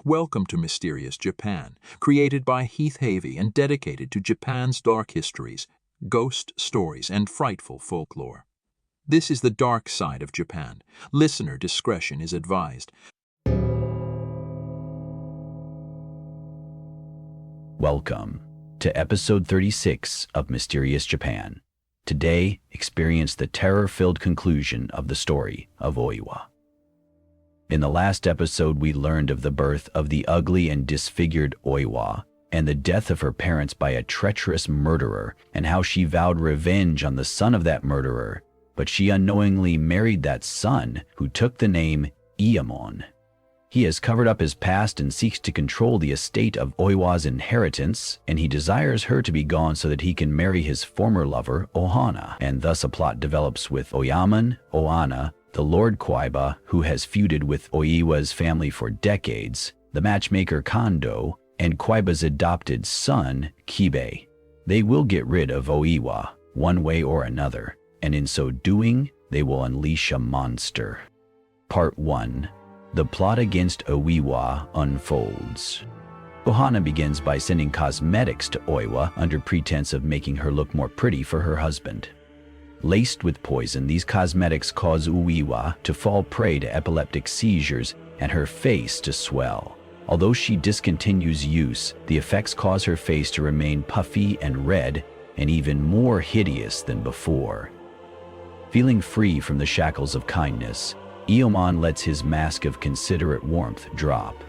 Welcome to Mysterious Japan, created by Heath Havey and dedicated to Japan's dark histories, ghost stories, and frightful folklore. This is the dark side of Japan. Listener discretion is advised. Welcome to episode 36 of Mysterious Japan. Today, experience the terror-filled conclusion of the story of Oiwa. In the last episode, we learned of the birth of the ugly and disfigured Oiwa and the death of her parents by a treacherous murderer, and how she vowed revenge on the son of that murderer, but she unknowingly married that son, who took the name Iyamon. He has covered up his past and seeks to control the estate of Oiwa's inheritance, and he desires her to be gone so that he can marry his former lover, Ohana, and thus a plot develops with Oyamon, Oana, the Lord Kwaiba, who has feuded with Oiwa's family for decades, the matchmaker Kondo, and Kwaiba's adopted son, Kibe. They will get rid of Oiwa, one way or another, and in so doing, they will unleash a monster. Part 1. The plot against Oiwa unfolds. Ohana begins by sending cosmetics to Oiwa under pretense of making her look more pretty for her husband. Laced with poison, these cosmetics cause Oiwa to fall prey to epileptic seizures and her face to swell. Although she discontinues use, the effects cause her face to remain puffy and red and even more hideous than before. Feeling free from the shackles of kindness, Iyamon lets his mask of considerate warmth drop.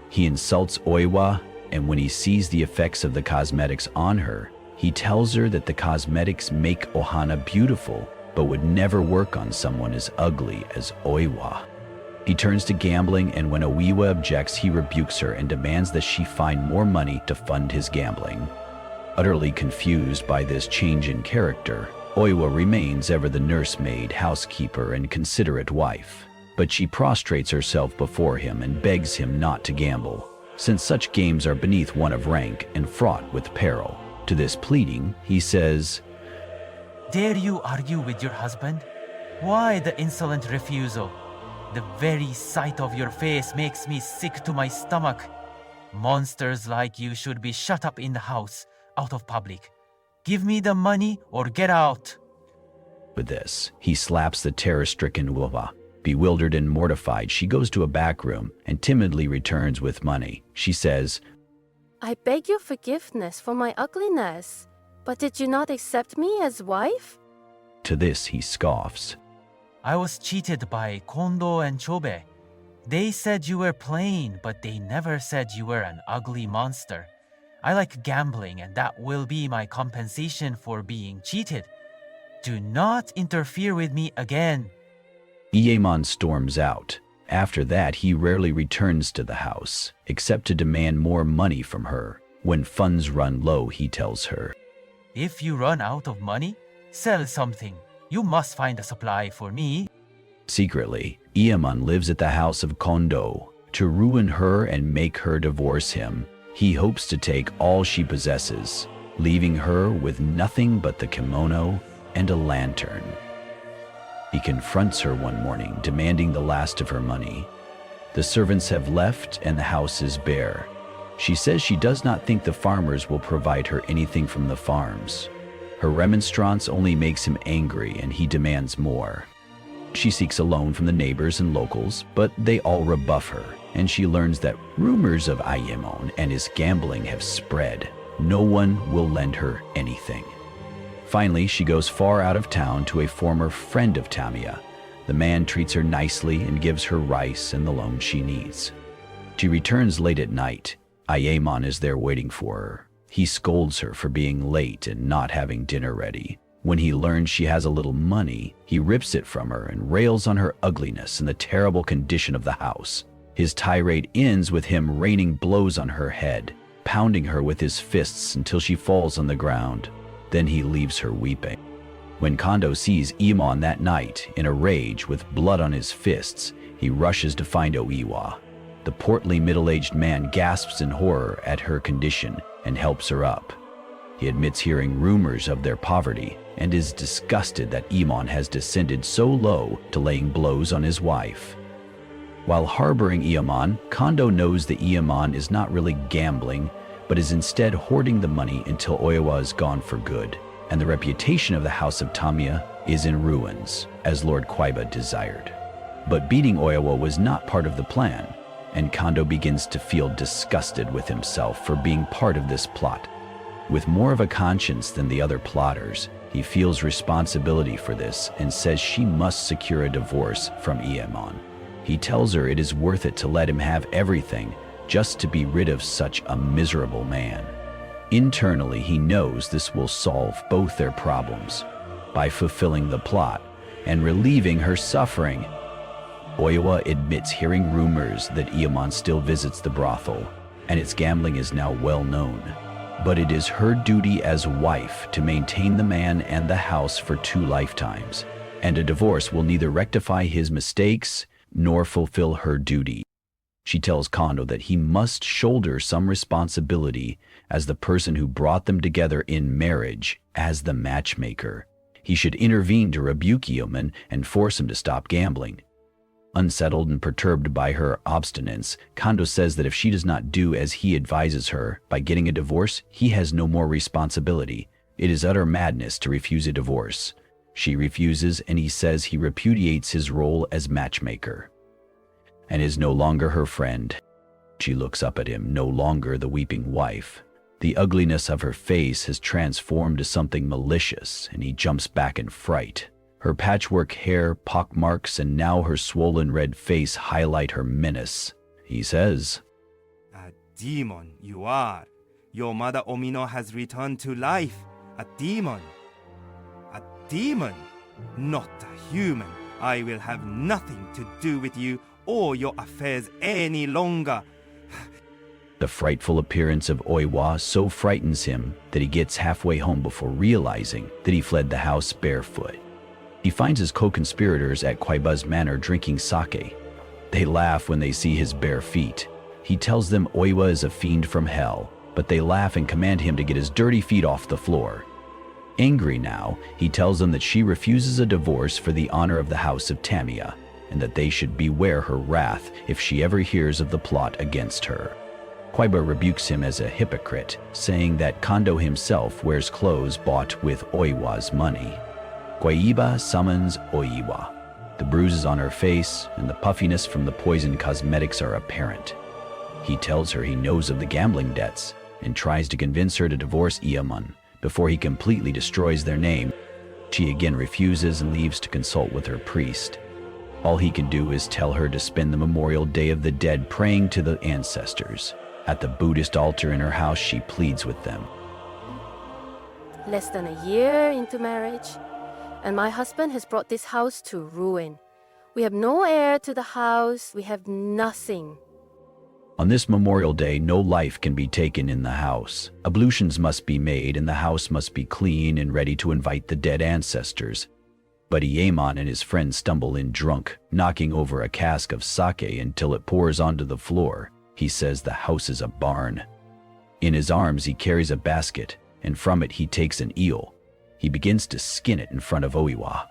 He insults Oiwa, and when he sees the effects of the cosmetics on her, he tells her that the cosmetics make Ohana beautiful, but would never work on someone as ugly as Oiwa. He turns to gambling, and when Oiwa objects, he rebukes her and demands that she find more money to fund his gambling. Utterly confused by this change in character, Oiwa remains ever the nursemaid, housekeeper, and considerate wife, but she prostrates herself before him and begs him not to gamble, since such games are beneath one of rank and fraught with peril. To this pleading, he says, "Dare you argue with your husband? Why the insolent refusal? The very sight of your face makes me sick to my stomach. Monsters like you should be shut up in the house, out of public. Give me the money or get out." With this, he slaps the terror-stricken Oiwa. Bewildered and mortified, she goes to a back room and timidly returns with money. She says, "I beg your forgiveness for my ugliness, but did you not accept me as wife?" To this, he scoffs. "I was cheated by Kondo and Chobe. They said you were plain, but they never said you were an ugly monster. I like gambling, and that will be my compensation for being cheated. Do not interfere with me again." Iyamon storms out. After that, he rarely returns to the house, except to demand more money from her. When funds run low, he tells her, "If you run out of money, sell something. You must find a supply for me." Secretly, Iyamon lives at the house of Kondo. To ruin her and make her divorce him, he hopes to take all she possesses, leaving her with nothing but the kimono and a lantern. He confronts her one morning, demanding the last of her money. The servants have left and the house is bare. She says she does not think the farmers will provide her anything from the farms. Her remonstrance only makes him angry, and he demands more. She seeks a loan from the neighbors and locals, but they all rebuff her, and she learns that rumors of Iyamon and his gambling have spread. No one will lend her anything. Finally, she goes far out of town to a former friend of Tamiya. The man treats her nicely and gives her rice and the loan she needs. She returns late at night. Iyamon is there waiting for her. He scolds her for being late and not having dinner ready. When he learns she has a little money, he rips it from her and rails on her ugliness and the terrible condition of the house. His tirade ends with him raining blows on her head, pounding her with his fists until she falls on the ground. Then he leaves her weeping. When Kondo sees Iyamon that night, in a rage with blood on his fists, he rushes to find Oiwa. The portly middle-aged man gasps in horror at her condition and helps her up. He admits hearing rumors of their poverty and is disgusted that Iyamon has descended so low to laying blows on his wife. While harboring Ieman, Kondo knows that Ieman is not really gambling, but is instead hoarding the money until Oiwa is gone for good, and the reputation of the House of Tamiya is in ruins, as Lord Kwaiba desired. But beating Oiwa was not part of the plan, and Kondo begins to feel disgusted with himself for being part of this plot. With more of a conscience than the other plotters, he feels responsibility for this and says she must secure a divorce from Ieman. He tells her it is worth it to let him have everything just to be rid of such a miserable man. Internally, he knows this will solve both their problems by fulfilling the plot and relieving her suffering. Oiwa admits hearing rumors that Ieman still visits the brothel, and its gambling is now well known. But it is her duty as wife to maintain the man and the house for 2 lifetimes, and a divorce will neither rectify his mistakes nor fulfill her duty. She tells Kondo that he must shoulder some responsibility as the person who brought them together in marriage, as the matchmaker. He should intervene to rebuke Ieman and force him to stop gambling. Unsettled and perturbed by her obstinance, Kondo says that if she does not do as he advises her by getting a divorce, he has no more responsibility. It is utter madness to refuse a divorce. She refuses, and he says he repudiates his role as matchmaker and is no longer her friend. She looks up at him, no longer the weeping wife. The ugliness of her face has transformed to something malicious, and he jumps back in fright. Her patchwork hair, pockmarks, and now her swollen red face highlight her menace. He says, "A demon you are. Your mother Omino has returned to life. A demon. A demon, not a human. I will have nothing to do with you or your affairs any longer." The frightful appearance of Oiwa so frightens him that he gets halfway home before realizing that he fled the house barefoot. He finds his co-conspirators at Kwaiba's manor drinking sake. They laugh when they see his bare feet. He tells them Oiwa is a fiend from hell, but they laugh and command him to get his dirty feet off the floor. Angry now, he tells them that she refuses a divorce for the honor of the House of Tamiya, and that they should beware her wrath if she ever hears of the plot against her. Kwaiba rebukes him as a hypocrite, saying that Kondo himself wears clothes bought with Oiwa's money. Kwaiba summons Oiwa. The bruises on her face and the puffiness from the poison cosmetics are apparent. He tells her he knows of the gambling debts and tries to convince her to divorce Ieman before he completely destroys their name. She again refuses and leaves to consult with her priest. All he can do is tell her to spend the Memorial Day of the Dead praying to the ancestors. At the Buddhist altar in her house, she pleads with them. Less than a year into marriage, and my husband has brought this house to ruin. We have no heir to the house. We have nothing. On this Memorial Day, no life can be taken in the house. Ablutions must be made, and the house must be clean and ready to invite the dead ancestors. But Ieman and his friends stumble in drunk, knocking over a cask of sake until it pours onto the floor. He says the house is a barn. In his arms, he carries a basket, and from it he takes an eel. He begins to skin it in front of Oiwa.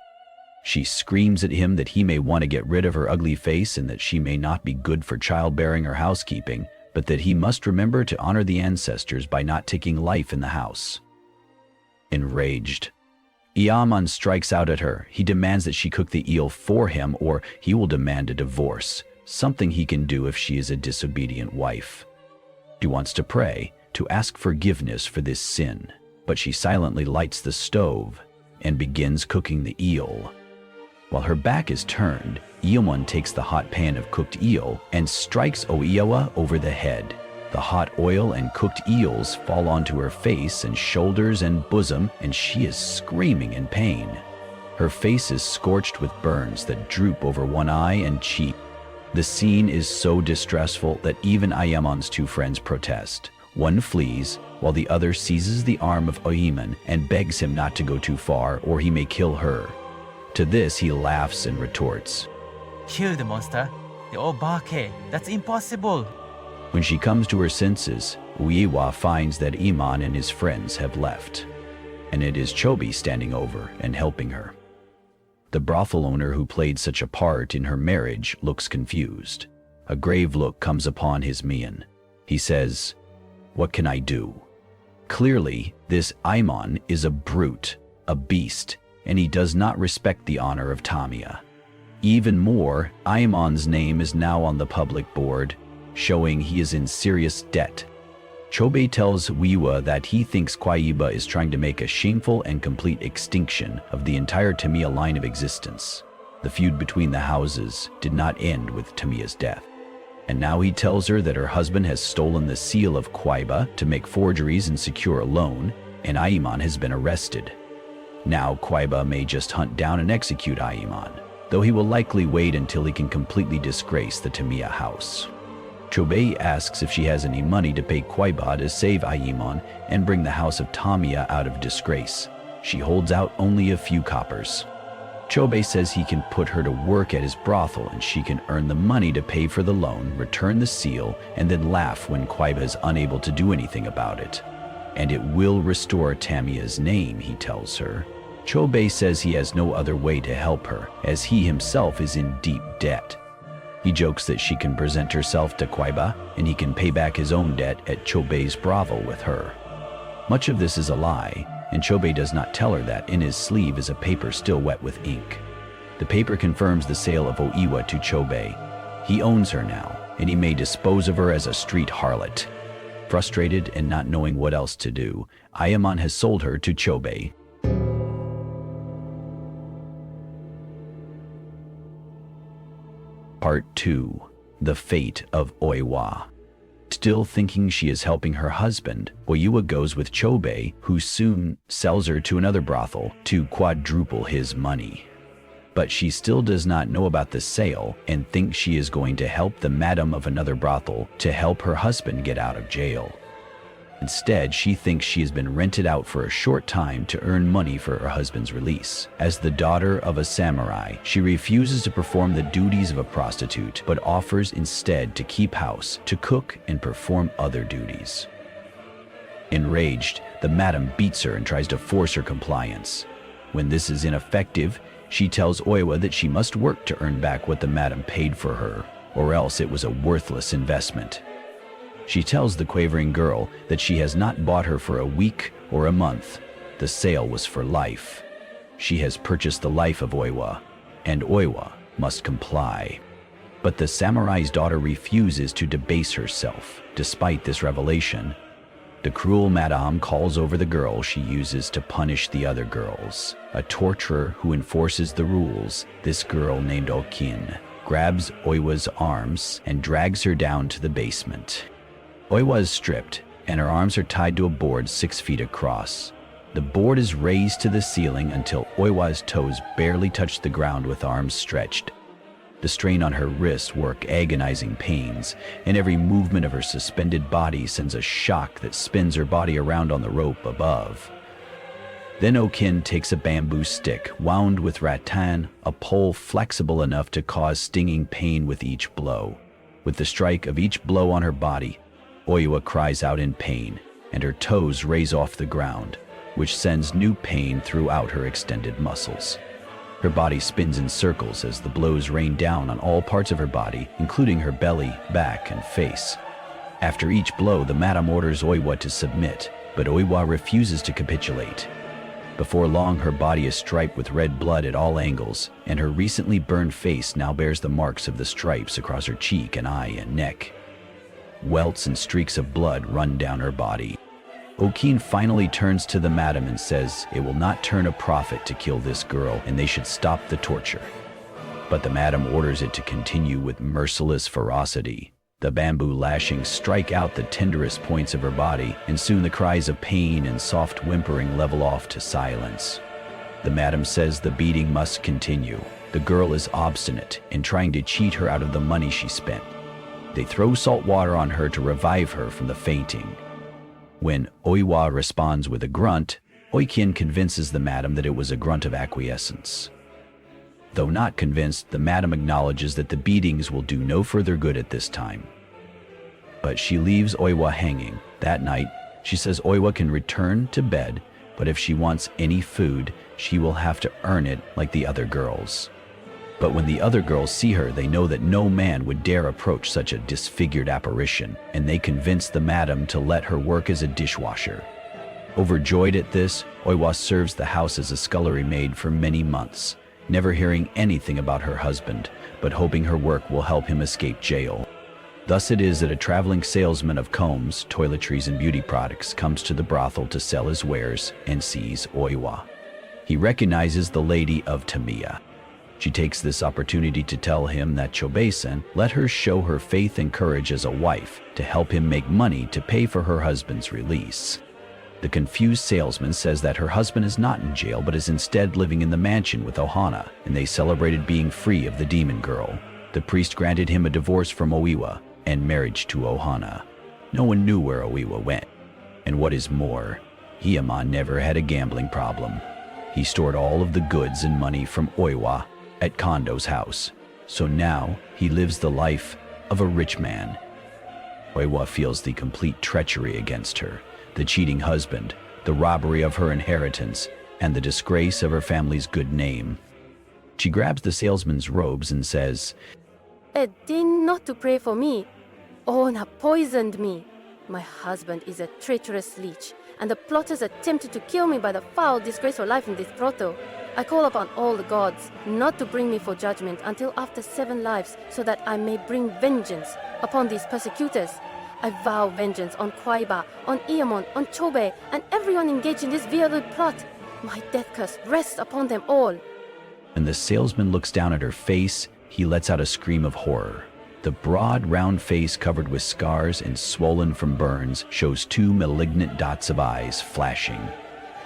She screams at him that he may want to get rid of her ugly face and that she may not be good for childbearing or housekeeping, but that he must remember to honor the ancestors by not taking life in the house. Enraged, Ieman strikes out at her. He demands that she cook the eel for him, or he will demand a divorce, something he can do if she is a disobedient wife. She wants to pray, to ask forgiveness for this sin, but she silently lights the stove and begins cooking the eel. While her back is turned, Ieman takes the hot pan of cooked eel and strikes Oiwa over the head. The hot oil and cooked eels fall onto her face and shoulders and bosom, and she is screaming in pain. Her face is scorched with burns that droop over one eye and cheek. The scene is so distressful that even Ieman's 2 friends protest. One flees, while the other seizes the arm of Oiman and begs him not to go too far, or he may kill her. To this, he laughs and retorts, Kill the monster. The Obake. That's impossible. When she comes to her senses, Oiwa finds that Ieman and his friends have left, and it is Chobi standing over and helping her. The brothel owner who played such a part in her marriage looks confused. A grave look comes upon his mien. He says, "What can I do?" Clearly, this Aimon is a brute, a beast, and he does not respect the honor of Tamiya. Even more, Aimon's name is now on the public board, showing he is in serious debt. Chobei tells Oiwa that he thinks Kwaiba is trying to make a shameful and complete extinction of the entire Tamiya line of existence. The feud between the houses did not end with Tamiya's death. And now he tells her that her husband has stolen the seal of Kwaiba to make forgeries and secure a loan, and Aimon has been arrested. Now Kwaiba may just hunt down and execute Aimon, though he will likely wait until he can completely disgrace the Tamiya house. Chobei asks if she has any money to pay Kwaiba to save Aimon and bring the house of Tamiya out of disgrace. She holds out only a few coppers. Chobei says he can put her to work at his brothel and she can earn the money to pay for the loan, return the seal, and then laugh when Kwaiba is unable to do anything about it. And it will restore Tamiya's name, he tells her. Chobei says he has no other way to help her, as he himself is in deep debt. He jokes that she can present herself to Kwaiba, and he can pay back his own debt at Chobei's brothel with her. Much of this is a lie, and Chobei does not tell her that in his sleeve is a paper still wet with ink. The paper confirms the sale of Oiwa to Chobei. He owns her now, and he may dispose of her as a street harlot. Frustrated and not knowing what else to do, Aimon has sold her to Chobei. Part 2. The Fate of Oiwa. Still thinking she is helping her husband, Oiwa goes with Chobei, who soon sells her to another brothel to quadruple his money. But she still does not know about the sale and thinks she is going to help the madam of another brothel to help her husband get out of jail. Instead, she thinks she has been rented out for a short time to earn money for her husband's release. As the daughter of a samurai, she refuses to perform the duties of a prostitute, but offers instead to keep house, to cook, and perform other duties. Enraged, the madam beats her and tries to force her compliance. When this is ineffective, she tells Oiwa that she must work to earn back what the madam paid for her, or else it was a worthless investment. She tells the quavering girl that she has not bought her for a week or a month. The sale was for life. She has purchased the life of Oiwa, and Oiwa must comply. But the samurai's daughter refuses to debase herself. Despite this revelation, the cruel madame calls over the girl she uses to punish the other girls. A torturer who enforces the rules, this girl named Okin, grabs Oiwa's arms and drags her down to the basement. Oiwa is stripped, and her arms are tied to a board 6 feet across. The board is raised to the ceiling until Oiwa's toes barely touch the ground with arms stretched. The strain on her wrists work agonizing pains, and every movement of her suspended body sends a shock that spins her body around on the rope above. Then Okin takes a bamboo stick wound with rattan, a pole flexible enough to cause stinging pain with each blow. With the strike of each blow on her body, Oiwa cries out in pain, and her toes raise off the ground, which sends new pain throughout her extended muscles. Her body spins in circles as the blows rain down on all parts of her body, including her belly, back, and face. After each blow, the madam orders Oiwa to submit, but Oiwa refuses to capitulate. Before long, her body is striped with red blood at all angles, and her recently burned face now bears the marks of the stripes across her cheek and eye and neck. Welts and streaks of blood run down her body. Okin finally turns to the madam and says it will not turn a profit to kill this girl and they should stop the torture. But the madam orders it to continue with merciless ferocity. The bamboo lashings strike out the tenderest points of her body, and soon the cries of pain and soft whimpering level off to silence. The madam says the beating must continue. The girl is obstinate in trying to cheat her out of the money she spent. They throw salt water on her to revive her from the fainting. When Oiwa responds with a grunt, Oikin convinces the madam that it was a grunt of acquiescence. Though not convinced, the madam acknowledges that the beatings will do no further good at this time. But she leaves Oiwa hanging. That night, she says Oiwa can return to bed, but if she wants any food, she will have to earn it like the other girls. But when the other girls see her, they know that no man would dare approach such a disfigured apparition, and they convince the madam to let her work as a dishwasher. Overjoyed at this, Oiwa serves the house as a scullery maid for many months, never hearing anything about her husband, but hoping her work will help him escape jail. Thus it is that a traveling salesman of combs, toiletries, and beauty products comes to the brothel to sell his wares and sees Oiwa. He recognizes the lady of Tamiya. She takes this opportunity to tell him that Chobei-san let her show her faith and courage as a wife to help him make money to pay for her husband's release. The confused salesman says that her husband is not in jail but is instead living in the mansion with Ohana, and they celebrated being free of the demon girl. The priest granted him a divorce from Oiwa and marriage to Ohana. No one knew where Oiwa went. And what is more, Hiyama never had a gambling problem. He stored all of the goods and money from Oiwa at Kondo's house, so now he lives the life of a rich man. Oiwa feels the complete treachery against her, the cheating husband, the robbery of her inheritance, and the disgrace of her family's good name. She grabs the salesman's robes and says, It deigned not to pray for me. Ona poisoned me. My husband is a traitorous leech, and the plotters attempted to kill me by the foul, disgraceful life in this brothel. I call upon all the gods not to bring me for judgment until after 7 lives, so that I may bring vengeance upon these persecutors. I vow vengeance on Kwaiba, on Iamon, on Chobe, and everyone engaged in this violent plot. My death curse rests upon them all. When the salesman looks down at her face, he lets out a scream of horror. The broad, round face covered with scars and swollen from burns shows 2 malignant dots of eyes flashing.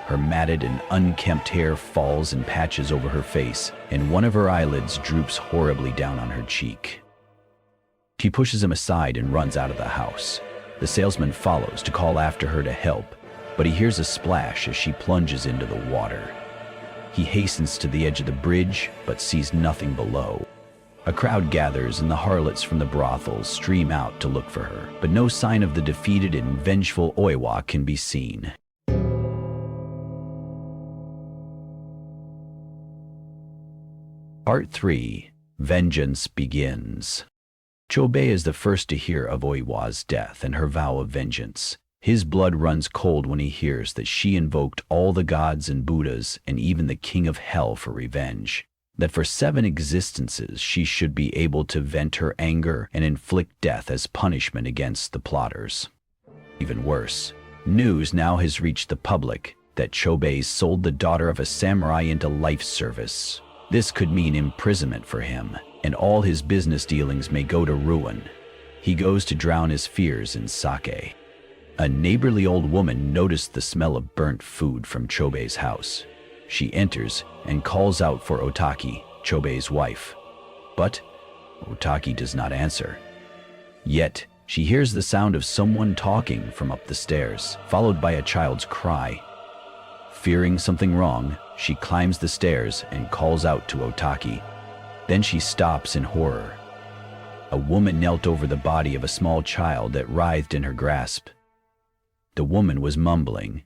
Her matted and unkempt hair falls in patches over her face, and one of her eyelids droops horribly down on her cheek. She pushes him aside and runs out of the house. The salesman follows to call after her to help, but he hears a splash as she plunges into the water. He hastens to the edge of the bridge, but sees nothing below. A crowd gathers and the harlots from the brothels stream out to look for her, but no sign of the defeated and vengeful Oiwa can be seen. Part 3. Vengeance Begins. Chobei is the first to hear of Oiwa's death and her vow of vengeance. His blood runs cold when he hears that she invoked all the gods and Buddhas and even the king of hell for revenge. That for 7 existences she should be able to vent her anger and inflict death as punishment against the plotters. Even worse, news now has reached the public that Chobei sold the daughter of a samurai into life service. This could mean imprisonment for him, and all his business dealings may go to ruin. He goes to drown his fears in sake. A neighborly old woman noticed the smell of burnt food from Chobei's house. She enters and calls out for Otaki, Chobei's wife. But Otaki does not answer. Yet, she hears the sound of someone talking from up the stairs, followed by a child's cry. Fearing something wrong, she climbs the stairs and calls out to Otaki. Then she stops in horror. A woman knelt over the body of a small child that writhed in her grasp. The woman was mumbling.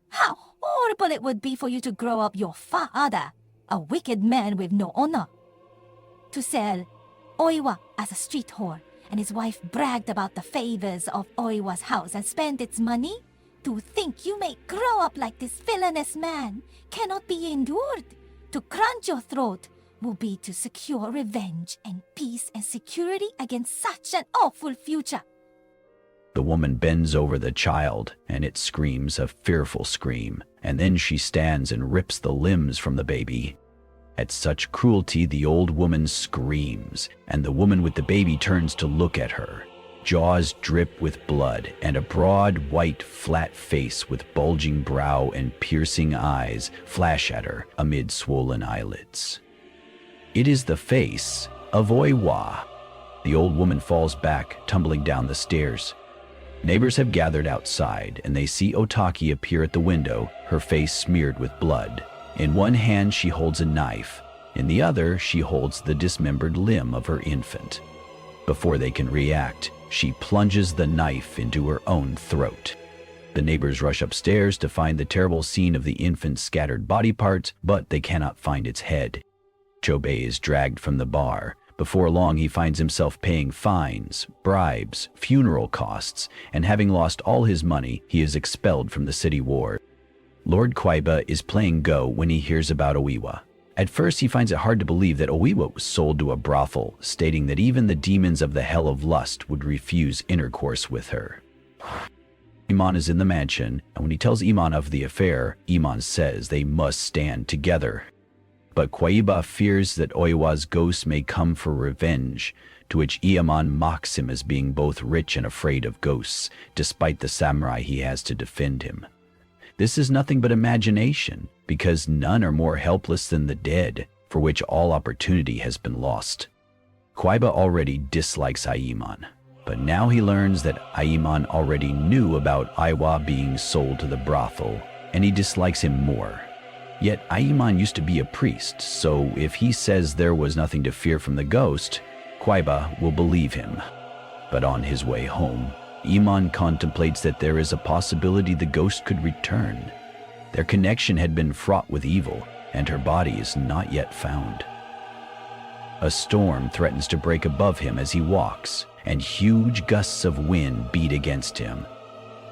How horrible it would be for you to grow up your father, a wicked man with no honor. To sell Oiwa as a street whore, and his wife bragged about the favors of Oiwa's house and spent its money? To think you may grow up like this villainous man cannot be endured. To crunch your throat will be to secure revenge and peace and security against such an awful future. The woman bends over the child, and it screams a fearful scream, and then she stands and rips the limbs from the baby. At such cruelty, the old woman screams, and the woman with the baby turns to look at her. Jaws drip with blood, and a broad, white, flat face with bulging brow and piercing eyes flash at her amid swollen eyelids. It is the face of Oiwa. The old woman falls back, tumbling down the stairs. Neighbors have gathered outside, and they see Otaki appear at the window, her face smeared with blood. In one hand she holds a knife, in the other she holds the dismembered limb of her infant. Before they can react, she plunges the knife into her own throat. The neighbors rush upstairs to find the terrible scene of the infant's scattered body parts, but they cannot find its head. Chobei is dragged from the bar. Before long, he finds himself paying fines, bribes, funeral costs, and having lost all his money, he is expelled from the city ward. Lord Oiwa is playing Go when he hears about Oiwa. At first, he finds it hard to believe that Oiwa was sold to a brothel, stating that even the demons of the hell of lust would refuse intercourse with her. Iman is in the mansion, and when he tells Iman of the affair, Iman says they must stand together. But Oiwa fears that Oiwa's ghost may come for revenge, to which Iman mocks him as being both rich and afraid of ghosts, despite the samurai he has to defend him. This is nothing but imagination, because none are more helpless than the dead, for which all opportunity has been lost. Oiwa already dislikes Aiman, but now he learns that Aiman already knew about Oiwa being sold to the brothel, and he dislikes him more. Yet Aiman used to be a priest, so if he says there was nothing to fear from the ghost, Oiwa will believe him. But on his way home, Iman contemplates that there is a possibility the ghost could return. Their connection had been fraught with evil, and her body is not yet found. A storm threatens to break above him as he walks, and huge gusts of wind beat against him.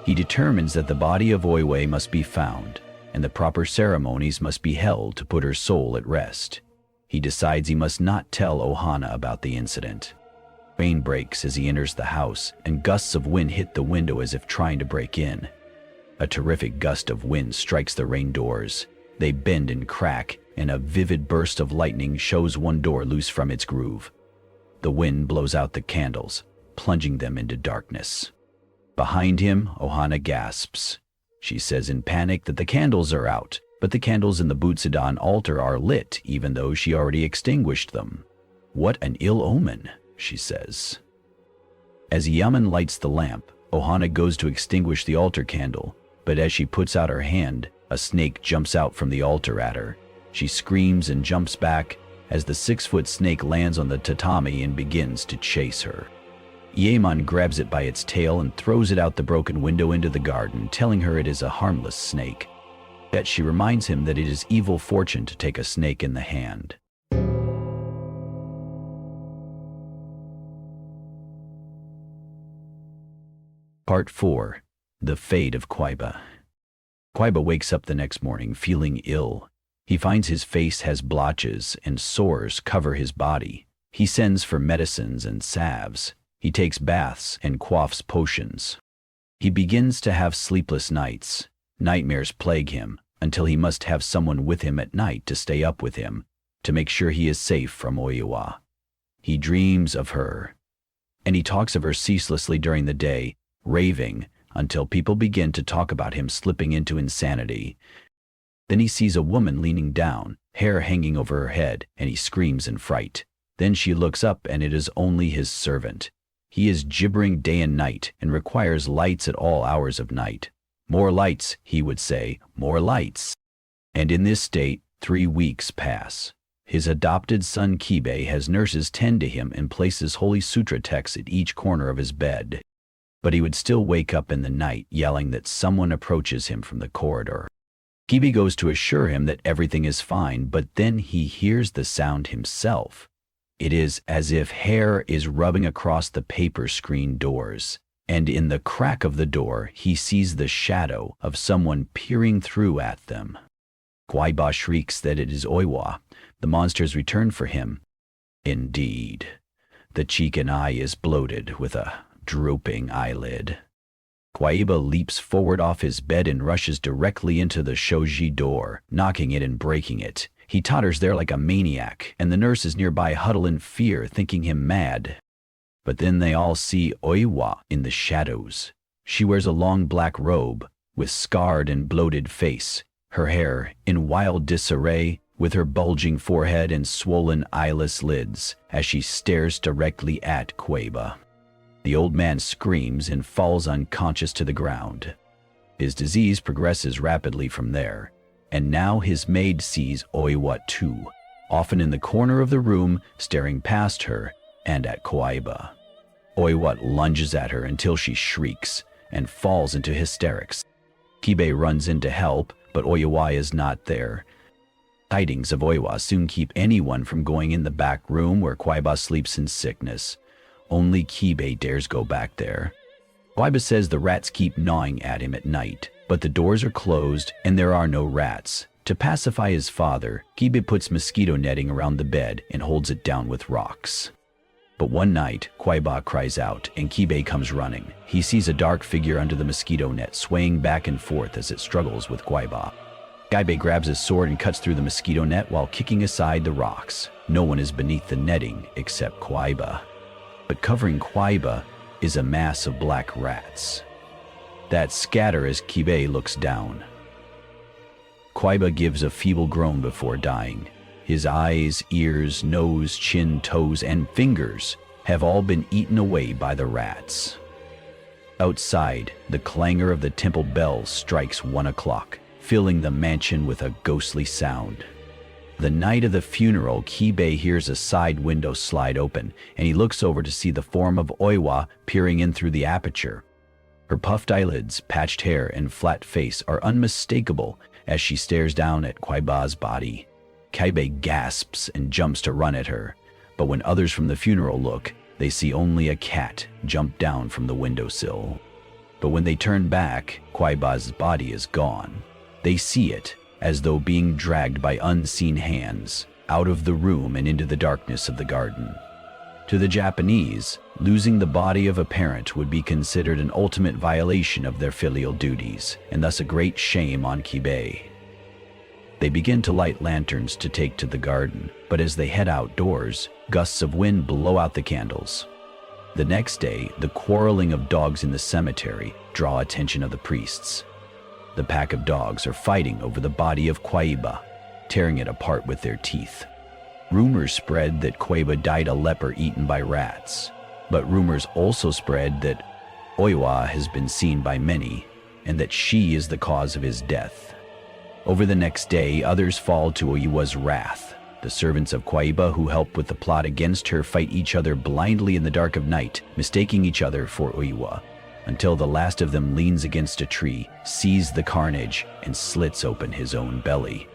He determines that the body of Oiwa must be found, and the proper ceremonies must be held to put her soul at rest. He decides he must not tell Ohana about the incident. Rain breaks as he enters the house, and gusts of wind hit the window as if trying to break in. A terrific gust of wind strikes the rain doors. They bend and crack, and a vivid burst of lightning shows one door loose from its groove. The wind blows out the candles, plunging them into darkness. Behind him, Ohana gasps. She says in panic that the candles are out, but the candles in the Butsudan altar are lit, even though she already extinguished them. What an ill omen, she says. As Yaman lights the lamp, Ohana goes to extinguish the altar candle, but as she puts out her hand, a snake jumps out from the altar at her. She screams and jumps back as the 6-foot snake lands on the tatami and begins to chase her. Yaman grabs it by its tail and throws it out the broken window into the garden, telling her it is a harmless snake. Yet she reminds him that it is evil fortune to take a snake in the hand. Part 4. The Fate of Oiwa. Oiwa wakes up the next morning feeling ill. He finds his face has blotches and sores cover his body. He sends for medicines and salves. He takes baths and quaffs potions. He begins to have sleepless nights. Nightmares plague him until he must have someone with him at night to stay up with him, to make sure he is safe from Oiwa. He dreams of her, and he talks of her ceaselessly during the day, raving until people begin to talk about him slipping into insanity. Then he sees a woman leaning down, hair hanging over her head, and he screams in fright. Then she looks up, and it is only his servant. He is gibbering day and night and requires lights at all hours of night. More lights, he would say, more lights. And in this state, 3 weeks pass. His adopted son Kibe has nurses tend to him and places Holy Sutra texts at each corner of his bed. But he would still wake up in the night yelling that someone approaches him from the corridor. Kibe goes to assure him that everything is fine, but then he hears the sound himself. It is as if hair is rubbing across the paper screen doors, and in the crack of the door he sees the shadow of someone peering through at them. Oiwa shrieks that it is Oiwa. The monsters return for him. Indeed, the cheek and eye is bloated with a drooping eyelid. Oiwa leaps forward off his bed and rushes directly into the shoji door, knocking it and breaking it. He totters there like a maniac, and the nurses nearby huddle in fear, thinking him mad. But then they all see Oiwa in the shadows. She wears a long black robe, with scarred and bloated face, her hair in wild disarray, with her bulging forehead and swollen eyeless lids, as she stares directly at Oiwa. The old man screams and falls unconscious to the ground. His disease progresses rapidly from there, and now his maid sees Oiwa too, often in the corner of the room, staring past her and at Oiwa. Oiwa lunges at her until she shrieks and falls into hysterics. Kibe runs in to help, but Oiwa is not there. Tidings of Oiwa soon keep anyone from going in the back room where Kwaiba sleeps in sickness. Only Kibe dares go back there. Kwaiba says the rats keep gnawing at him at night, but the doors are closed and there are no rats. To pacify his father, Kibe puts mosquito netting around the bed and holds it down with rocks. But one night, Kwaiba cries out and Kibe comes running. He sees a dark figure under the mosquito net swaying back and forth as it struggles with Kwaiba. Kibe grabs his sword and cuts through the mosquito net while kicking aside the rocks. No one is beneath the netting except Kwaiba. But covering Kwaiba is a mass of black rats that scatter as Kibe looks down. Kwaiba gives a feeble groan before dying. His eyes, ears, nose, chin, toes, and fingers have all been eaten away by the rats. Outside, the clangor of the temple bell strikes 1 o'clock, filling the mansion with a ghostly sound. The night of the funeral, Kibe hears a side window slide open, and he looks over to see the form of Oiwa peering in through the aperture. Her puffed eyelids, patched hair, and flat face are unmistakable as she stares down at Kwaiba's body. Kibe gasps and jumps to run at her, but when others from the funeral look, they see only a cat jump down from the windowsill. But when they turn back, Kwaiba's body is gone. They see it as though being dragged by unseen hands out of the room and into the darkness of the garden. To the Japanese, losing the body of a parent would be considered an ultimate violation of their filial duties, and thus a great shame on Kibe. They begin to light lanterns to take to the garden, but as they head outdoors, gusts of wind blow out the candles. The next day, the quarreling of dogs in the cemetery draw attention of the priests. The pack of dogs are fighting over the body of Kwaiba, tearing it apart with their teeth. Rumors spread that Kwaiba died a leper eaten by rats, but rumors also spread that Oiwa has been seen by many, and that she is the cause of his death. Over the next day, others fall to Oiwa's wrath. The servants of Kwaiba who help with the plot against her fight each other blindly in the dark of night, mistaking each other for Oiwa, until the last of them leans against a tree, sees the carnage, and slits open his own belly.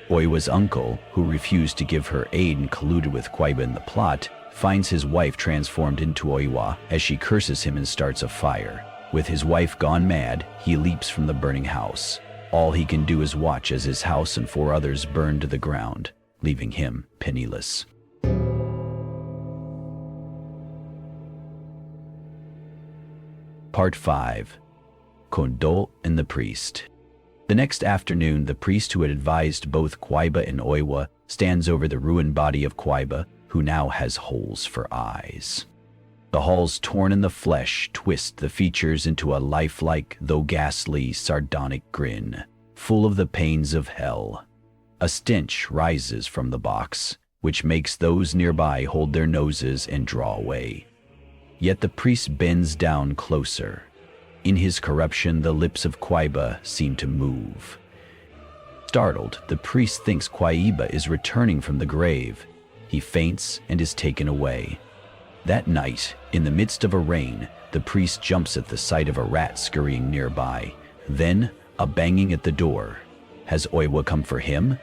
Oiwa's uncle, who refused to give her aid and colluded with Kwaiba in the plot, finds his wife transformed into Oiwa as she curses him and starts a fire. With his wife gone mad, he leaps from the burning house. All he can do is watch as his house and 4 others burn to the ground, leaving him penniless. Part 5. Kondo and the Priest. The next afternoon, the priest who had advised both Kwaiba and Oiwa stands over the ruined body of Kwaiba, who now has holes for eyes. The holes torn in the flesh twist the features into a lifelike, though ghastly, sardonic grin, full of the pains of hell. A stench rises from the box, which makes those nearby hold their noses and draw away. Yet the priest bends down closer. In his corruption, the lips of Kwaiba seem to move. Startled, the priest thinks Kwaiba is returning from the grave. He faints and is taken away. That night, in the midst of a rain, the priest jumps at the sight of a rat scurrying nearby. Then, a banging at the door. Has Oiwa come for him?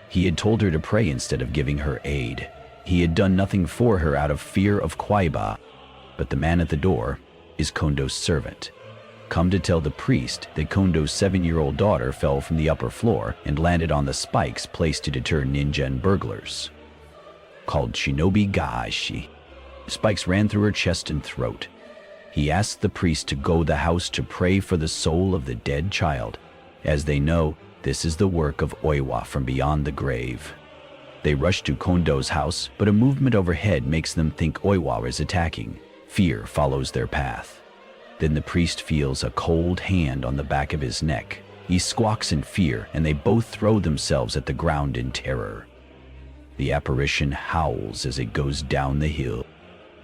He had told her to pray instead of giving her aid. He had done nothing for her out of fear of Kwaiba. But the man at the door is Kondo's servant, come to tell the priest that Kondo's 7-year-old daughter fell from the upper floor and landed on the spikes placed to deter ninja and burglars. Called Shinobi Gaashi. Spikes ran through her chest and throat. He asked the priest to go to the house to pray for the soul of the dead child, as they know this is the work of Oiwa from beyond the grave. They rush to Kondo's house, but a movement overhead makes them think Oiwa is attacking. Fear follows their path. Then the priest feels a cold hand on the back of his neck. He squawks in fear, and they both throw themselves at the ground in terror. The apparition howls as it goes down the hill.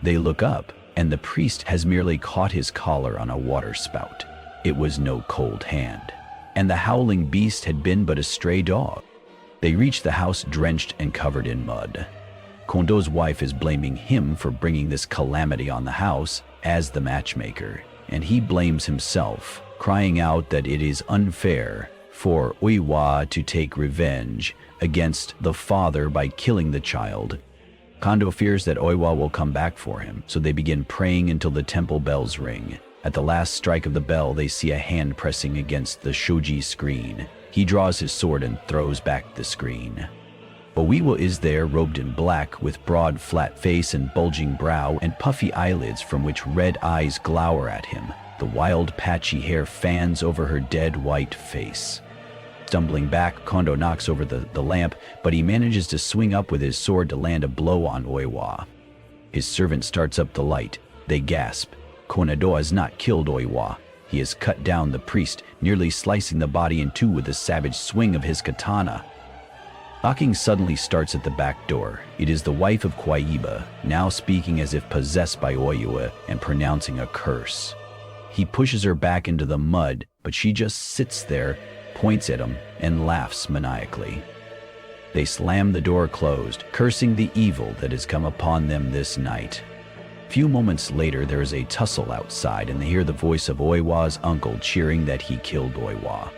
They look up, and the priest has merely caught his collar on a water spout. It was no cold hand, and the howling beast had been but a stray dog. They reach the house drenched and covered in mud. Kondo's wife is blaming him for bringing this calamity on the house as the matchmaker, and he blames himself, crying out that it is unfair, for Oiwa to take revenge against the father by killing the child. Kondo fears that Oiwa will come back for him, so they begin praying until the temple bells ring. At the last strike of the bell, they see a hand pressing against the shoji screen. He draws his sword and throws back the screen. Oiwa is there, robed in black, with broad, flat face and bulging brow and puffy eyelids from which red eyes glower at him. The wild, patchy hair fans over her dead white face. Stumbling back, Kondo knocks over the lamp, but he manages to swing up with his sword to land a blow on Oiwa. His servant starts up the light. They gasp. Kondo has not killed Oiwa. He has cut down the priest, nearly slicing the body in two with a savage swing of his katana. Knocking suddenly starts at the back door. It is the wife of Kwaiba, now speaking as if possessed by Oiwa and pronouncing a curse. He pushes her back into the mud, but she just sits there, points at him, and laughs maniacally. They slam the door closed, cursing the evil that has come upon them this night. Few moments later, there is a tussle outside, and they hear the voice of Oiwa's uncle cheering that he killed Oiwa.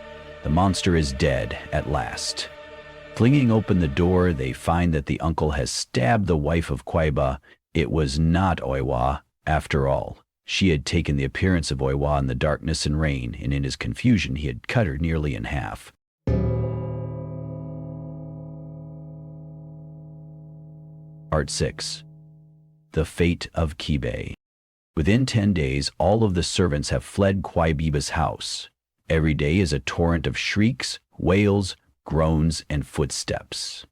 The monster is dead at last. Flinging open the door, they find that the uncle has stabbed the wife of Kwaiba. It was not Oiwa, after all. She had taken the appearance of Oiwa in the darkness and rain, and in his confusion he had cut her nearly in half. Part 6. The Fate of Kibe. Within 10 days, all of the servants have fled Kwaiba's house. Every day is a torrent of shrieks, wails, groans, and footsteps.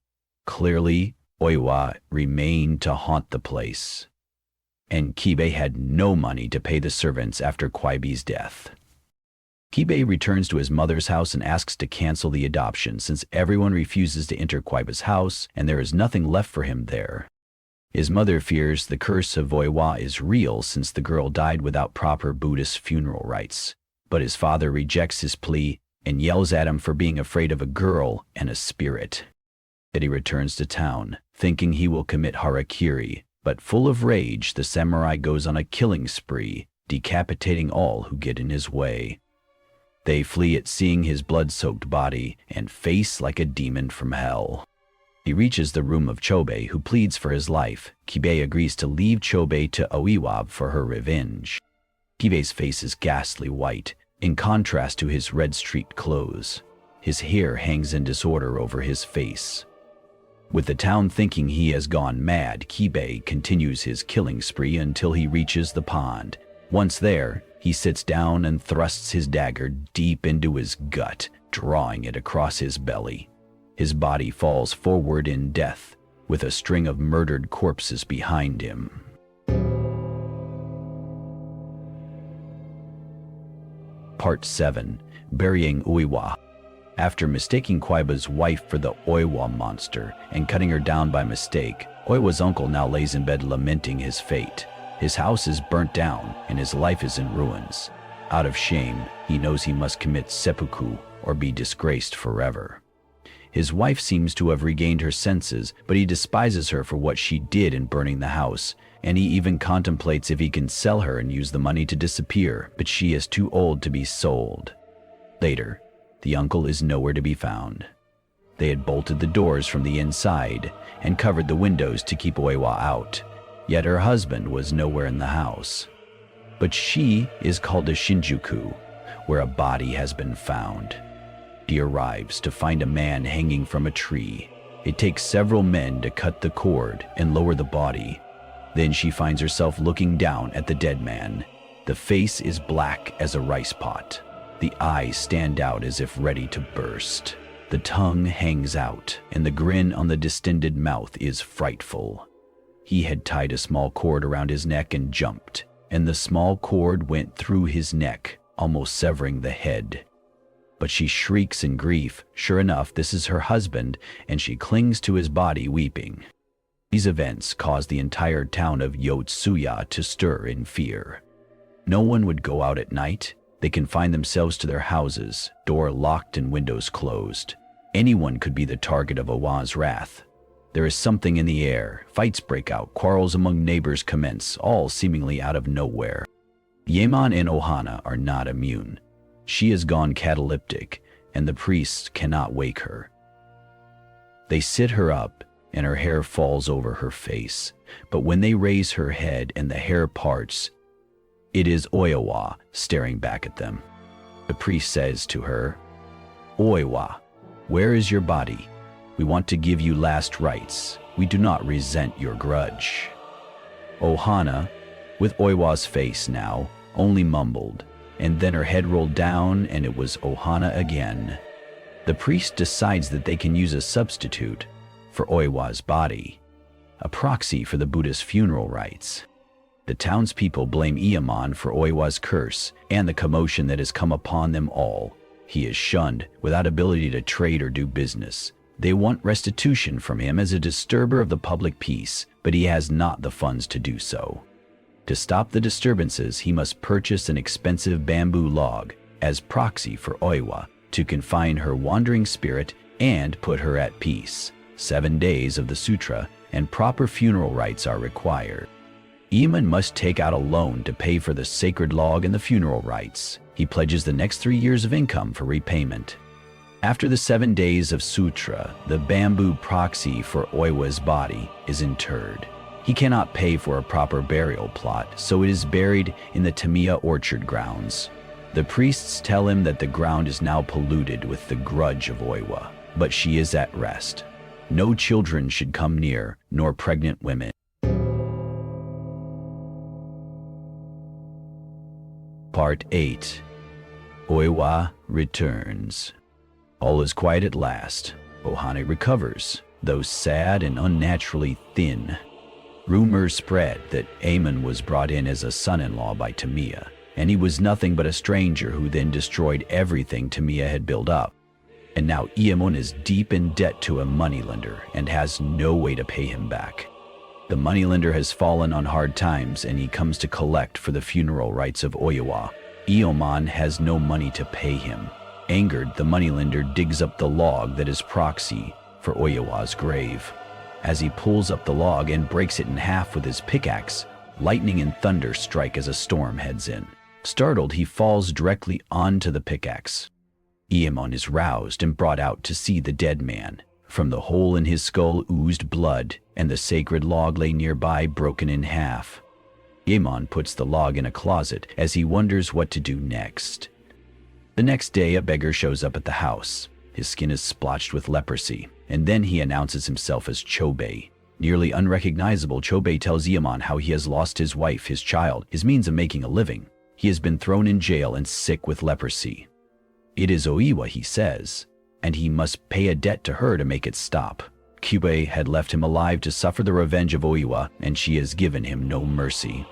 Clearly, Oiwa remained to haunt the place. And Kibe had no money to pay the servants after Kwaiba's death. Kibe returns to his mother's house and asks to cancel the adoption since everyone refuses to enter Kwaiba's house and there is nothing left for him there. His mother fears the curse of Oiwa is real since the girl died without proper Buddhist funeral rites, but his father rejects his plea and yells at him for being afraid of a girl and a spirit. Yet he returns to town, thinking he will commit harakiri, but full of rage, the samurai goes on a killing spree, decapitating all who get in his way. They flee at seeing his blood-soaked body and face like a demon from hell. He reaches the room of Chobe, who pleads for his life. Kibe agrees to leave Chobe to Oiwa for her revenge. Kibe's face is ghastly white, in contrast to his red-streaked clothes. His hair hangs in disorder over his face. With the town thinking he has gone mad, Kibe continues his killing spree until he reaches the pond. Once there, he sits down and thrusts his dagger deep into his gut, drawing it across his belly. His body falls forward in death, with a string of murdered corpses behind him. Part 7. Burying Oiwa. After mistaking Kwaiba's wife for the Oiwa monster and cutting her down by mistake, Oiwa's uncle now lays in bed lamenting his fate. His house is burnt down and his life is in ruins. Out of shame, he knows he must commit seppuku or be disgraced forever. His wife seems to have regained her senses, but he despises her for what she did in burning the house, and he even contemplates if he can sell her and use the money to disappear, but she is too old to be sold. Later, the uncle is nowhere to be found. They had bolted the doors from the inside and covered the windows to keep Oiwa out, yet her husband was nowhere in the house. But she is called to Shinjuku, where a body has been found. She arrives to find a man hanging from a tree. It takes several men to cut the cord and lower the body. Then she finds herself looking down at the dead man. The face is black as a rice pot. The eyes stand out as if ready to burst. The tongue hangs out, and the grin on the distended mouth is frightful. He had tied a small cord around his neck and jumped, and the small cord went through his neck, almost severing the head. But she shrieks in grief. Sure enough, this is her husband, and she clings to his body weeping. These events cause the entire town of Yotsuya to stir in fear. No one would go out at night. They confine themselves to their houses, door locked and windows closed. Anyone could be the target of Oiwa's wrath. There is something in the air. Fights break out, quarrels among neighbors commence, all seemingly out of nowhere. Yaemon and Ohana are not immune. She has gone cataleptic, and the priests cannot wake her. They sit her up, and her hair falls over her face, but when they raise her head and the hair parts, it is Oiwa staring back at them. The priest says to her, "Oiwa, where is your body? We want to give you last rites. We do not resent your grudge." Ohana, with Oiwa's face now, only mumbled, and then her head rolled down and it was Ohana again. The priest decides that they can use a substitute for Oiwa's body, a proxy for the Buddhist funeral rites. The townspeople blame Iyamon for Oiwa's curse and the commotion that has come upon them all. He is shunned, without ability to trade or do business. They want restitution from him as a disturber of the public peace, but he has not the funds to do so. To stop the disturbances, he must purchase an expensive bamboo log as proxy for Oiwa to confine her wandering spirit and put her at peace. 7 days of the sutra and proper funeral rites are required. Iyamon must take out a loan to pay for the sacred log and the funeral rites. He pledges the next 3 years of income for repayment. After the 7 days of sutra, the bamboo proxy for Oiwa's body is interred. He cannot pay for a proper burial plot, so it is buried in the Tamiya orchard grounds. The priests tell him that the ground is now polluted with the grudge of Oiwa, but she is at rest. No children should come near, nor pregnant women. Part 8. Oiwa returns. All is quiet at last. Ohane recovers, though sad and unnaturally thin. Rumors spread that Amon was brought in as a son-in-law by Tamiya, and he was nothing but a stranger who then destroyed everything Tamiya had built up. And now Iyamon is deep in debt to a moneylender and has no way to pay him back. The moneylender has fallen on hard times and he comes to collect for the funeral rites of Oiwa. Iyamon has no money to pay him. Angered, the moneylender digs up the log that is proxy for Oiwa's grave. As he pulls up the log and breaks it in half with his pickaxe, lightning and thunder strike as a storm heads in. Startled, he falls directly onto the pickaxe. Iyamon is roused and brought out to see the dead man. From the hole in his skull oozed blood, and the sacred log lay nearby broken in half. Iyamon puts the log in a closet as he wonders what to do next. The next day, a beggar shows up at the house. His skin is splotched with leprosy, and then he announces himself as Chobei. Nearly unrecognizable, Chobei tells Iyamon how he has lost his wife, his child, his means of making a living. He has been thrown in jail and sick with leprosy. It is Oiwa, he says, and he must pay a debt to her to make it stop. Chobei had left him alive to suffer the revenge of Oiwa, and she has given him no mercy.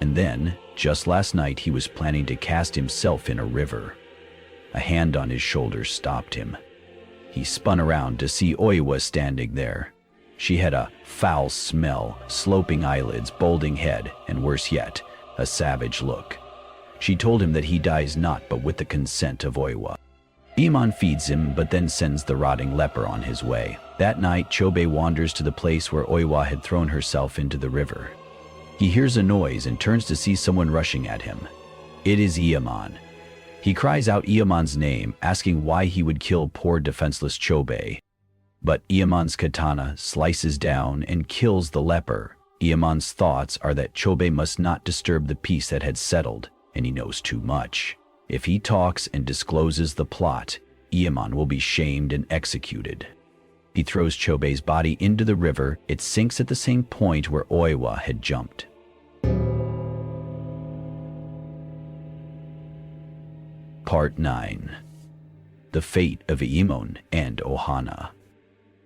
And then, just last night, he was planning to cast himself in a river. A hand on his shoulder stopped him. He spun around to see Oiwa standing there. She had a foul smell, sloping eyelids, balding head, and worse yet, a savage look. She told him that he dies not but with the consent of Oiwa. Iyamon feeds him, but then sends the rotting leper on his way. That night, Chobei wanders to the place where Oiwa had thrown herself into the river. He hears a noise and turns to see someone rushing at him. It is Iyamon. He cries out Iyamon's name, asking why he would kill poor defenseless Chobei. But Iyamon's katana slices down and kills the leper. Iyamon's thoughts are that Chobei must not disturb the peace that had settled, and he knows too much. If he talks and discloses the plot, Iyamon will be shamed and executed. He throws Chobei's body into the river. It sinks at the same point where Oiwa had jumped. Part 9. The Fate of Iyamon and Ohana.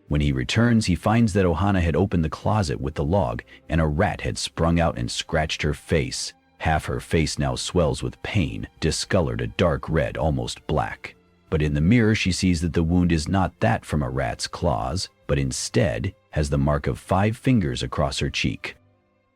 When he returns, he finds that Ohana had opened the closet with the log, and a rat had sprung out and scratched her face. Half her face now swells with pain, discolored a dark red, almost black. But in the mirror she sees that the wound is not that from a rat's claws, but instead has the mark of 5 fingers across her cheek.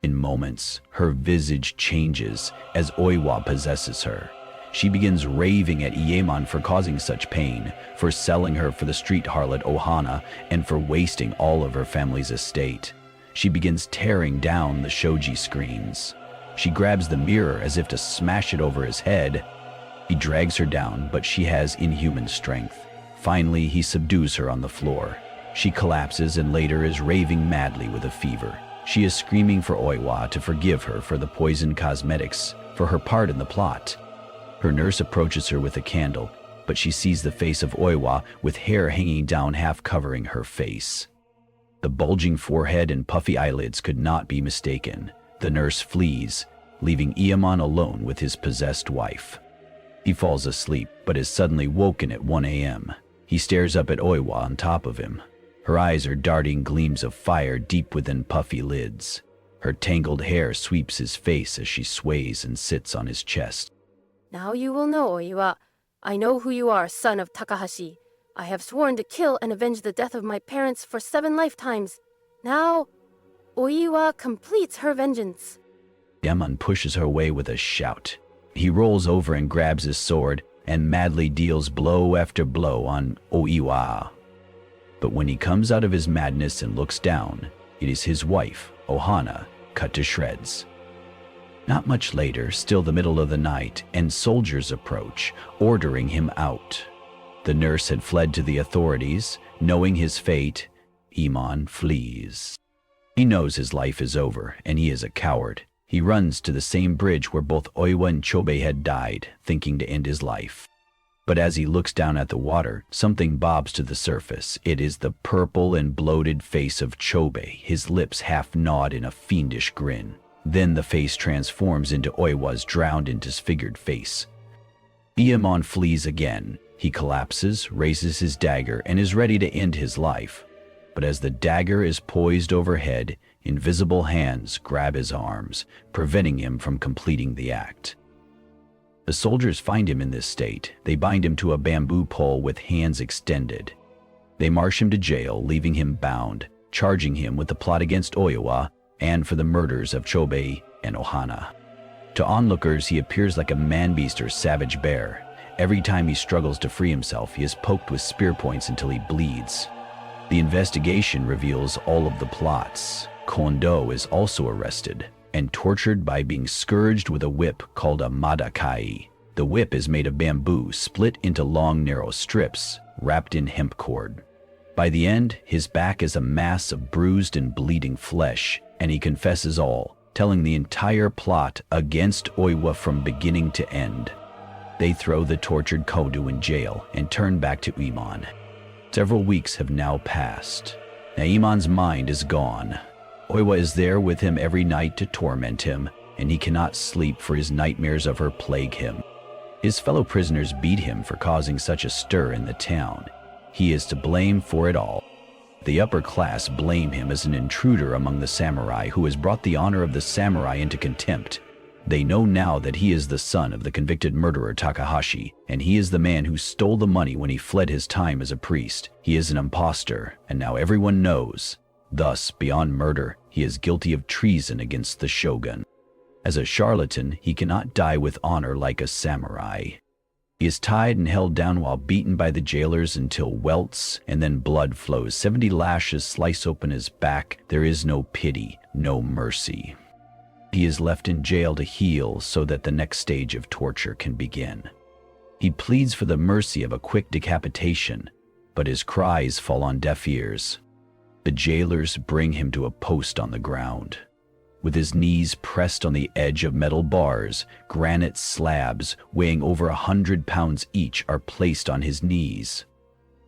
In moments, her visage changes as Oiwa possesses her. She begins raving at Iyamon for causing such pain, for selling her for the street harlot Ohana, and for wasting all of her family's estate. She begins tearing down the shoji screens. She grabs the mirror as if to smash it over his head. He drags her down, but she has inhuman strength. Finally, he subdues her on the floor. She collapses and later is raving madly with a fever. She is screaming for Oiwa to forgive her for the poisoned cosmetics, for her part in the plot. Her nurse approaches her with a candle, but she sees the face of Oiwa with hair hanging down, half covering her face. The bulging forehead and puffy eyelids could not be mistaken. The nurse flees, leaving Ieamon alone with his possessed wife. He falls asleep, but is suddenly woken at 1 a.m. He stares up at Oiwa on top of him. Her eyes are darting gleams of fire deep within puffy lids. Her tangled hair sweeps his face as she sways and sits on his chest. Now you will know, Oiwa. I know who you are, son of Takahashi. I have sworn to kill and avenge the death of my parents for 7 lifetimes. Now, Oiwa completes her vengeance. Ieamon pushes her away with a shout. He rolls over and grabs his sword and madly deals blow after blow on Oiwa. But when he comes out of his madness and looks down, it is his wife, Ohana, cut to shreds. Not much later, still the middle of the night, and soldiers approach, ordering him out. The nurse had fled to the authorities. Knowing his fate, Ieamon flees. He knows his life is over, and he is a coward. He runs to the same bridge where both Oiwa and Chobei had died, thinking to end his life. But as he looks down at the water, something bobs to the surface. It is the purple and bloated face of Chobei, his lips half gnawed in a fiendish grin. Then the face transforms into Oiwa's drowned and disfigured face. Ieamon flees again. He collapses, raises his dagger, and is ready to end his life. But as the dagger is poised overhead, invisible hands grab his arms, preventing him from completing the act. The soldiers find him in this state. They bind him to a bamboo pole with hands extended. They march him to jail, leaving him bound, charging him with the plot against Oiwa and for the murders of Chobei and Ohana. To onlookers, he appears like a man-beast or savage bear. Every time he struggles to free himself, he is poked with spear points until he bleeds. The investigation reveals all of the plots. Kondo is also arrested and tortured by being scourged with a whip called a madakai. The whip is made of bamboo, split into long, narrow strips, wrapped in hemp cord. By the end, his back is a mass of bruised and bleeding flesh, and he confesses all, telling the entire plot against Oiwa from beginning to end. They throw the tortured Kondo in jail and turn back to Ieamon. Several weeks have now passed. Now Ieamon's mind is gone. Oiwa is there with him every night to torment him, and he cannot sleep for his nightmares of her plague him. His fellow prisoners beat him for causing such a stir in the town. He is to blame for it all. The upper class blame him as an intruder among the samurai who has brought the honor of the samurai into contempt. They know now that he is the son of the convicted murderer Takahashi, and he is the man who stole the money when he fled his time as a priest. He is an impostor, and now everyone knows. Thus, beyond murder, he is guilty of treason against the shogun. As a charlatan, he cannot die with honor like a samurai. He is tied and held down while beaten by the jailers until welts and then blood flows. 70 lashes slice open his back. There is no pity, no mercy. He is left in jail to heal so that the next stage of torture can begin. He pleads for the mercy of a quick decapitation, but his cries fall on deaf ears. The jailers bring him to a post on the ground. With his knees pressed on the edge of metal bars, granite slabs weighing over 100 pounds each are placed on his knees.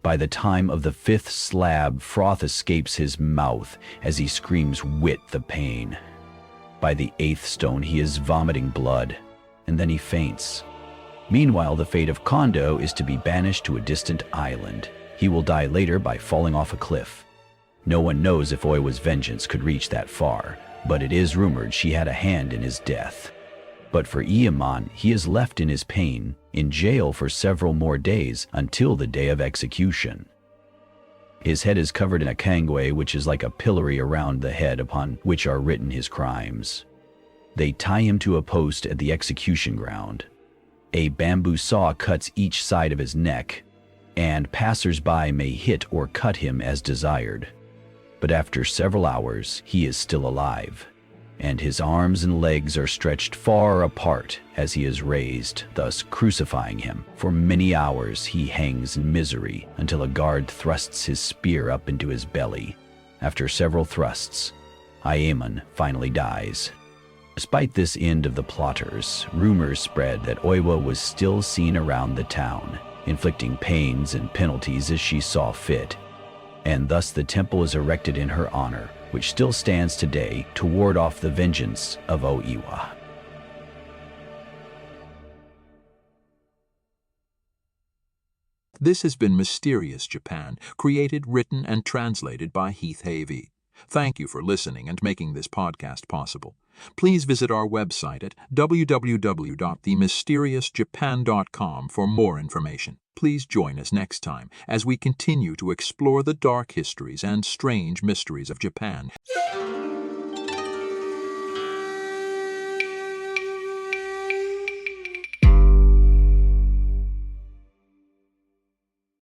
By the time of the 5th slab, froth escapes his mouth as he screams with the pain. By the 8th stone, he is vomiting blood, and then he faints. Meanwhile, the fate of Kondo is to be banished to a distant island. He will die later by falling off a cliff. No one knows if Oiwa's vengeance could reach that far, but it is rumored she had a hand in his death. But for Ieamon, he is left in his pain, in jail for several more days until the day of execution. His head is covered in a kangwe, which is like a pillory around the head upon which are written his crimes. They tie him to a post at the execution ground. A bamboo saw cuts each side of his neck, and passers-by may hit or cut him as desired. But after several hours, he is still alive. and his arms and legs are stretched far apart as he is raised, thus crucifying him. For many hours he hangs in misery until a guard thrusts his spear up into his belly. After several thrusts, Aiemon finally dies. Despite this end of the plotters, rumors spread that Oiwa was still seen around the town, inflicting pains and penalties as she saw fit, and thus the temple is erected in her honor, which still stands today to ward off the vengeance of Oiwa. This has been Mysterious Japan, created, written, and translated by Heath Havey. Thank you for listening and making this podcast possible. Please visit our website at www.themysteriousjapan.com for more information. Please join us next time as we continue to explore the dark histories and strange mysteries of Japan.